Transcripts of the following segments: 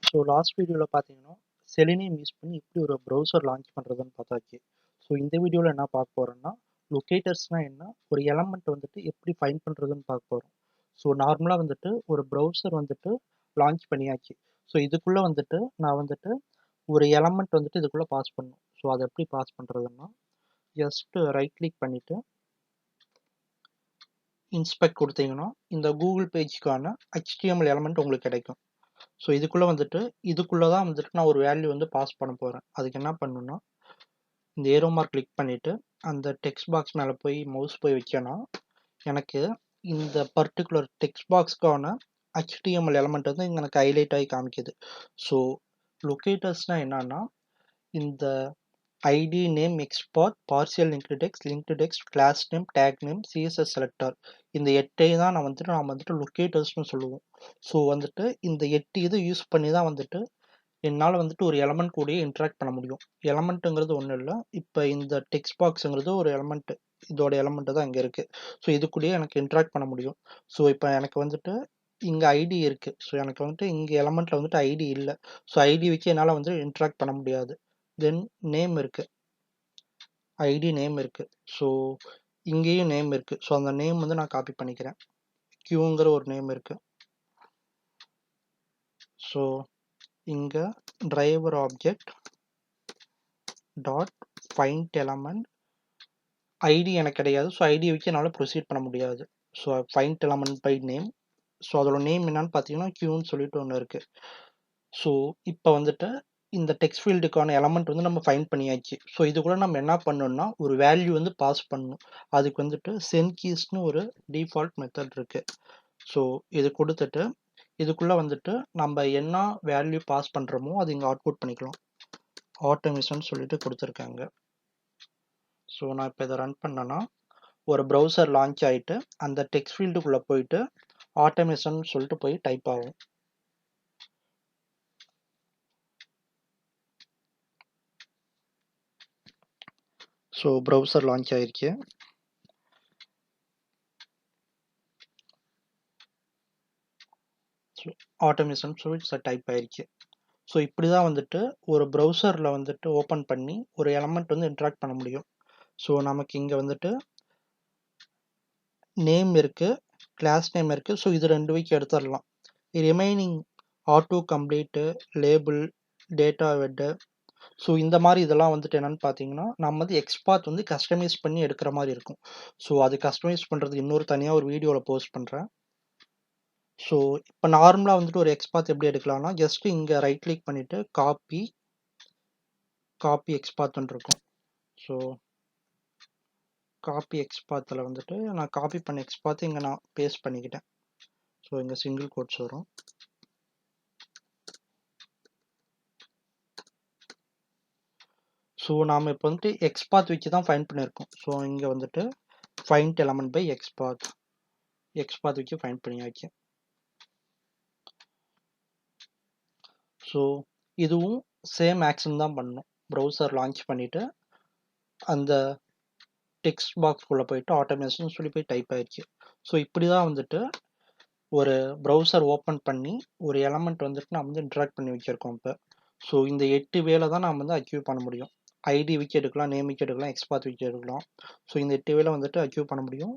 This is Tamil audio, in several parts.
ஸோ லாஸ்ட் வீடியோவில் பார்த்தீங்கன்னா செலினியம் யூஸ் பண்ணி எப்படி ஒரு ப்ரௌசர் லான்ச் பண்ணுறதுன்னு பார்த்தாச்சு. ஸோ இந்த வீடியோவில் என்ன பார்க்க போகிறோன்னா லொக்கேட்டர்ஸ்னால் என்ன, ஒரு எலமெண்ட் வந்துட்டு எப்படி ஃபைண்ட் பண்ணுறதுன்னு பார்க்க போகிறோம். ஸோ நார்மலாக வந்துட்டு ஒரு ப்ரௌசர் வந்துட்டு லான்ச் பண்ணியாச்சு. ஸோ இதுக்குள்ளே வந்துட்டு நான் வந்துட்டு ஒரு எலமெண்ட் வந்துட்டு இதுக்குள்ளே பாஸ் பண்ணணும். ஸோ அதை எப்படி பாஸ் பண்ணுறதுன்னா ஜஸ்ட்டு ரைட் கிளிக் பண்ணிவிட்டு இன்ஸ்பெக்ட் கொடுத்தீங்கன்னா இந்த கூகுள் பேஜுக்கான HTML எலமெண்ட் உங்களுக்கு கிடைக்கும். ஸோ இதுக்குள்ளே தான் வந்துட்டு நான் ஒரு வேல்யூ வந்து பாஸ் பண்ண போகிறேன். அதுக்கு என்ன பண்ணணும்னா இந்த ஏரோ மார்க் கிளிக் பண்ணிவிட்டு அந்த டெக்ஸ்ட் பாக்ஸ் மேலே போய் மவுஸ் போய் வைக்கனா எனக்கு இந்த பர்டிகுலர் டெக்ஸ்ட் பாக்ஸ்க்கான HTML எலமெண்ட் வந்து இங்கே எனக்கு ஹைலைட் ஆகி காமிக்குது. ஸோ லொக்கேட்டர்ஸ்னால் என்னன்னா இந்த ID name xpath partial linked text class name tag name CSS selector இந்த 8 தான் நாம் வந்துட்டு லொக்கேட்டர்ஸ்னு சொல்லுவோம். ஸோ வந்துட்டு இந்த 8 இது யூஸ் பண்ணி தான் வந்துட்டு என்னால் வந்துட்டு ஒரு எலமெண்ட் கூடயே இன்ட்ராக்ட் பண்ண முடியும். எலமெண்ட்டுங்கிறது ஒன்றும் இல்லை, இப்போ இந்த டெக்ஸ்ட் பாக்ஸுங்கிறது ஒரு எலமெண்ட், இதோட எலமெண்ட் தான் இங்கே இருக்குது. ஸோ இது கூடயே எனக்கு இன்ட்ராக்ட் பண்ண முடியும். ஸோ இப்போ எனக்கு வந்துட்டு இங்கே ஐடி இருக்குது. ஸோ எனக்கு வந்துட்டு இங்கே எலமெண்ட்டில் வந்துட்டு ஐடி இல்லை. ஸோ ஐடி வச்சு என்னால் வந்து இன்ட்ராக்ட் பண்ண முடியாது. தென் நேம் இருக்குது, ஐடி நேம் இருக்குது. ஸோ இங்கேயும் நேம் இருக்குது. ஸோ அந்த நேம் வந்து நான் காப்பி பண்ணிக்கிறேன். கியூங்கிற ஒரு நேம் இருக்குது. ஸோ இங்கே driver object dot find element ID எனக்கு கிடையாது. ஸோ ஐடி வச்சு என்னால் ப்ரொசீட் பண்ண முடியாது. So find element by name. So அதோட நேம் என்னன்னு பார்த்தீங்கன்னா கியூன்னு சொல்லிட்டு ஒன்று இருக்குது. ஸோ இப்போ வந்துட்டு இந்த டெக்ஸ்ட் ஃபீல்டுக்கான எலமெண்ட் வந்து நம்ம ஃபைண்ட் பண்ணியாச்சு. ஸோ இது கூட நம்ம என்ன பண்ணணும்னா ஒரு வேல்யூ வந்து பாஸ் பண்ணணும். அதுக்கு வந்துட்டு சென்ட் கீஸ்னு ஒரு டிஃபால்ட் மெத்தட் இருக்குது. ஸோ இது கொடுத்துட்டு இதுக்குள்ளே வந்துட்டு நம்ம என்ன வேல்யூ பாஸ் பண்ணுறோமோ அது இங்கே அவுட்புட் பண்ணிக்கலாம். ஆட்டோமேஷன் சொல்லிட்டு கொடுத்துருக்காங்க. ஸோ நான் இப்போ இதை ரன் பண்ணேன்னா ஒரு ப்ரௌசர் லான்ச் ஆகிட்டு அந்த டெக்ஸ்ட் ஃபீல்டுக்குள்ளே போயிட்டு ஆட்டோமேஷன் சொல்லிட்டு போய் டைப் ஆகும். ஸோ ப்ரௌசர் லான்ச் ஆகிருச்சு. ஸோ ஆட்டோமேஷன் சொல்லி டைப் ஆகிருச்சு. ஸோ இப்படி தான் வந்துட்டு ஒரு ப்ரௌசரில் வந்துட்டு ஓப்பன் பண்ணி ஒரு எலமெண்ட் வந்து இன்ட்ராக்ட் பண்ண முடியும். ஸோ நமக்கு இங்கே வந்துட்டு நேம் இருக்குது, கிளாஸ் நேம் இருக்குது. ஸோ இது 2 வைக்கு எடுத்துடலாம். Remaining auto complete, label, data வெட்டு, ஸோ இந்த மாதிரி இதெல்லாம் வந்துட்டு என்னென்னு பார்த்தீங்கன்னா நம்ம வந்து எக்ஸ்பாத் வந்து கஸ்டமைஸ் பண்ணி எடுக்கிற மாதிரி இருக்கும். ஸோ அது கஸ்டமைஸ் பண்ணுறது இன்னொரு தனியாக ஒரு வீடியோவில் போஸ்ட் பண்ணுறேன். ஸோ இப்போ நார்மலாக வந்துட்டு ஒரு எக்ஸ்பாத் எப்படி எடுக்கலாம்னா ஜஸ்ட்டு இங்கே ரைட் கிளிக் பண்ணிவிட்டு காப்பி எக்ஸ்பாத்ன்னு இருக்கும். ஸோ காப்பி எக்ஸ்பாத்தில் வந்துட்டு நான் காப்பி பண்ண எக்ஸ்பாத் இங்கே நான் பேஸ்ட் பண்ணிக்கிட்டேன். ஸோ இங்கே சிங்கிள் கோட்ஸ் வரும். ஸோ நாம் இப்போ வந்துட்டு எக்ஸ்பாத் வச்சு தான் ஃபைண்ட் பண்ணியிருக்கோம். ஸோ இங்கே வந்துட்டு ஃபைண்ட் எலமெண்ட் பை எக்ஸ்பாத் வச்சு ஃபைண்ட் பண்ணியாச்சு. ஸோ இதுவும் சேம் ஆக்ஷன் தான் பண்ணணும். ப்ரௌசர் லான்ச் பண்ணிவிட்டு அந்த டெக்ஸ்ட் பாக்ஸ்குள்ளே போயிட்டு ஆட்டோமேஷன் சொல்லி போய் டைப் ஆயிடுச்சு. ஸோ இப்படி தான் வந்துட்டு ஒரு ப்ரௌசர் ஓப்பன் பண்ணி ஒரு எலமெண்ட் வந்துட்டு நம்ம வந்து இன்ட்ராக்ட் பண்ணி வச்சுருக்கோம் இப்போ. ஸோ இந்த 8 வேலை தான் நம்ம வந்து அச்சீவ் பண்ண முடியும். ஐடி வச்சு எடுக்கலாம், நேம் வச்சு எடுக்கலாம், எக்ஸ்பாத் வச்சு எடுக்கலாம். ஸோ இந்த 8 வேலை வந்துட்டு அச்சீவ் பண்ண முடியும்.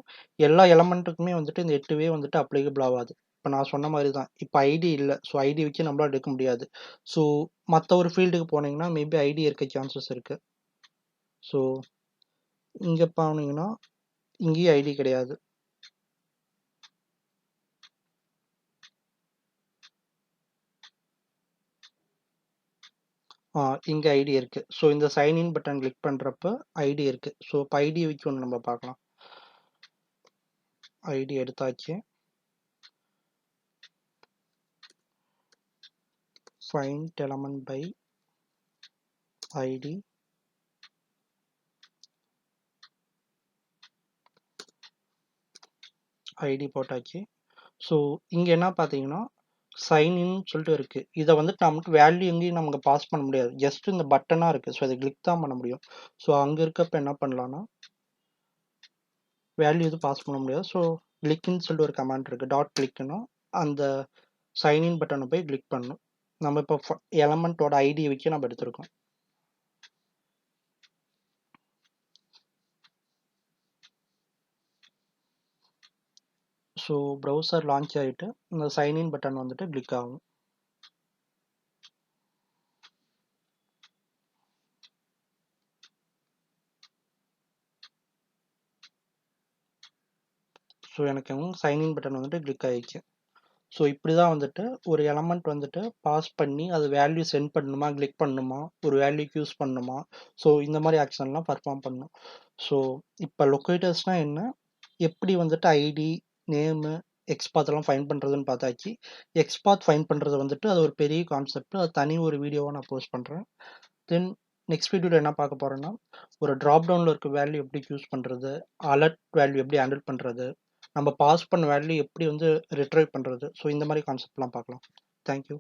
எல்லா எலமெண்ட்டுக்குமே வந்துட்டு இந்த 8 வே வந்துட்டு அப்ளிகபிள் ஆகாது. இப்போ நான் சொன்ன மாதிரி தான், இப்போ ஐடி இல்லை. ஸோ ஐடி வச்சு நம்மளால் எடுக்க முடியாது. ஸோ மற்ற ஒரு ஃபீல்டுக்கு போனீங்கன்னா மேபி ஐடி இருக்க சான்சஸ் இருக்குது. ஸோ இங்கே போனீங்கன்னா இங்கேயும் ஐடி கிடையாது. இங்கே ஐடி இருக்குது. ஸோ இந்த சைன்இன் பட்டன் கிளிக் பண்ணுறப்ப ஐடி இருக்குது. ஸோ இப்போ ஐடி வச்சு ஒன்று நம்ம பார்க்கலாம். ஐடி எடுத்தாச்சு. Find element by ID, ID போட்டாச்சு. ஸோ இங்கே என்ன பார்த்தீங்கன்னா சைன்இன் சொல்லிட்டு இருக்குது. இதை வந்துட்டு நமக்கு வேல்யூ எங்கேயும் நமக்கு பாஸ் பண்ண முடியாது. ஜஸ்ட் இந்த பட்டனாக இருக்குது. ஸோ இதை கிளிக் தான் பண்ண முடியும். ஸோ அங்கே இருக்கப்போ என்ன பண்ணலான்னா வேல்யூ இது பாஸ் பண்ண முடியாது. ஸோ கிளிக்குன்னு சொல்லிட்டு ஒரு கமாண்ட் இருக்குது. டாட் கிளிக்குன்னா அந்த சைன்இன் பட்டனை போய் கிளிக் பண்ணணும். நம்ம இப்போ எலமெண்ட்டோட ஐடி வச்சு நம்ம எடுத்திருக்கோம். ஸோ ப்ரௌசர் லான்ச் ஆகிட்டு இந்த சைன்இன் பட்டன் வந்துட்டு கிளிக் ஆகும். ஸோ எனக்கு சைன்இன் பட்டன் வந்துட்டு கிளிக் ஆகிடுச்சு. ஸோ இப்படி தான் வந்துட்டு ஒரு எலமெண்ட் வந்துட்டு பாஸ் பண்ணி அது வேல்யூ சென்ட் பண்ணணுமா, கிளிக் பண்ணணுமா, ஒரு வேல்யூக்கு யூஸ் பண்ணணுமா, ஸோ இந்த மாதிரி ஆக்ஷன்லாம் பர்ஃபார்ம் பண்ணணும். ஸோ இப்போ லொக்கேட்டர்ஸ்னால் என்ன, எப்படி வந்துட்டு ஐடி, நேமு, எக்ஸ்பாத்லாம் ஃபைண்ட் பண்ணுறதுன்னு பார்த்தாச்சு. எக்ஸ்பாத் ஃபைண்ட் பண்ணுறது வந்துட்டு அது ஒரு பெரிய கான்செப்ட். அது தனி ஒரு வீடியோவாக நான் போஸ்ட் பண்ணுறேன். தென் நெக்ஸ்ட் வீடியோவில் என்ன பார்க்க போகிறேன்னா, ஒரு ட்ராப் டவுனில் இருக்க வேல்யூ எப்படி யூஸ் பண்ணுறது, அலர்ட் வேல்யூ எப்படி ஹேண்டில் பண்ணுறது, நம்ம பாஸ் பண்ண வேல்யூ எப்படி வந்து ரிட்ரைவ் பண்ணுறது, ஸோ இந்த மாதிரி கான்செப்ட்லாம் பார்க்கலாம். தேங்க்யூ.